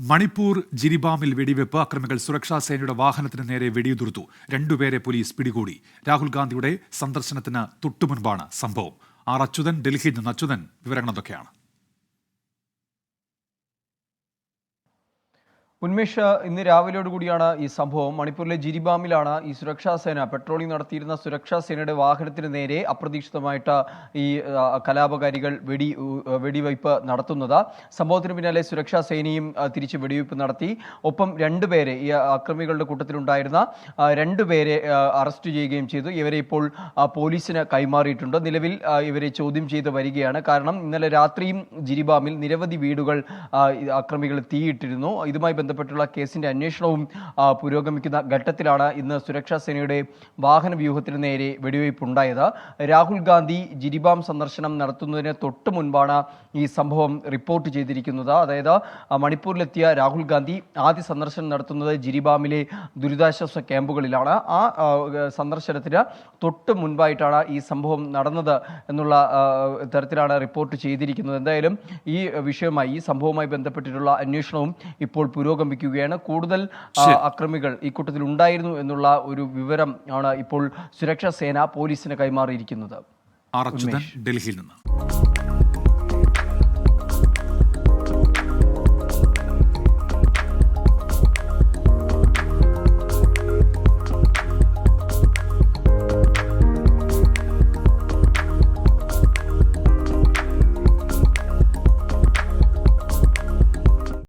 മണിപ്പൂർ ജിരിബാമിൽ വെടിവെപ്പ് അക്രമികൾ സുരക്ഷാ സേനയുടെ വാഹനത്തിന് നേരെ വെടിയുതിർത്തു. രണ്ടുപേരെ പോലീസ് പിടികൂടി. രാഹുൽ ഗാന്ധിയുടെ സന്ദർശനത്തിന് തൊട്ടുമുൻപാണ് സംഭവം. അച്യുതൻ ഡൽഹിയിൽ നിന്ന്. അച്യുതൻ, വിവരങ്ങൾ എന്തൊക്കെയാണ്? ഉന്മേഷ്, ഇന്ന് രാവിലെയോടുകൂടിയാണ് ഈ സംഭവം. മണിപ്പൂരിലെ ജിരിബാമിലാണ് ഈ സുരക്ഷാ സേന പെട്രോളിംഗ് നടത്തിയിരുന്ന സുരക്ഷാ സേനയുടെ വാഹനത്തിന് നേരെ അപ്രതീക്ഷിതമായിട്ട് ഈ കലാപകാരികൾ വെടിവയ്പ് നടത്തുന്നത്. സംഭവത്തിന് പിന്നാലെ സുരക്ഷാ സേനയും തിരിച്ച് വെടിവയ്പ് നടത്തി. ഒപ്പം രണ്ടുപേരെ, ഈ അക്രമികളുടെ കൂട്ടത്തിലുണ്ടായിരുന്ന രണ്ടുപേരെ അറസ്റ്റ് ചെയ്യുകയും ചെയ്തു. ഇവരെ ഇപ്പോൾ പോലീസിന് കൈമാറിയിട്ടുണ്ട്. നിലവിൽ ഇവരെ ചോദ്യം ചെയ്ത് വരികയാണ്. കാരണം ഇന്നലെ രാത്രിയും ജിരിബാമിൽ നിരവധി വീടുകൾ അക്രമികൾ തീയിട്ടിരുന്നു. ഇതുമായി ബന്ധപ്പെട്ടുള്ള കേസിന്റെ അന്വേഷണവും പുരോഗമിക്കുന്ന ഘട്ടത്തിലാണ് ഇന്ന് സുരക്ഷാ സേനയുടെ വാഹന വ്യൂഹത്തിന് നേരെ വെടിവയ്പ് ഉണ്ടായത്. രാഹുൽ ഗാന്ധി ജിരിബാം സന്ദർശനം നടത്തുന്നതിന് തൊട്ട് മുൻപാണ് ഈ സംഭവം റിപ്പോർട്ട് ചെയ്തിരിക്കുന്നത്. അതായത് മണിപ്പൂരിലെത്തിയ രാഹുൽ ഗാന്ധി ആദ്യ സന്ദർശനം നടത്തുന്നത് ജിരിബാമിലെ ദുരിതാശ്വാസ ക്യാമ്പുകളിലാണ്. ആ സന്ദർശനത്തിന് തൊട്ട് മുൻപായിട്ടാണ് ഈ സംഭവം നടന്നത് എന്നുള്ള തരത്തിലാണ് റിപ്പോർട്ട് ചെയ്തിരിക്കുന്നത്. എന്തായാലും ഈ വിഷയവുമായി, ഈ സംഭവവുമായി ബന്ധപ്പെട്ടിട്ടുള്ള അന്വേഷണവും ഇപ്പോൾ പുരോഗമിക്കുകയാണ്. കൂടുതൽ അക്രമികൾ ഈ കൂട്ടത്തിൽ ഉണ്ടായിരുന്നു എന്നുള്ള ഒരു വിവരം ആണ് ഇപ്പോൾ സുരക്ഷാ സേന പോലീസിന് കൈമാറിയിരിക്കുന്നത്. ഡൽഹിയിൽ നിന്ന്.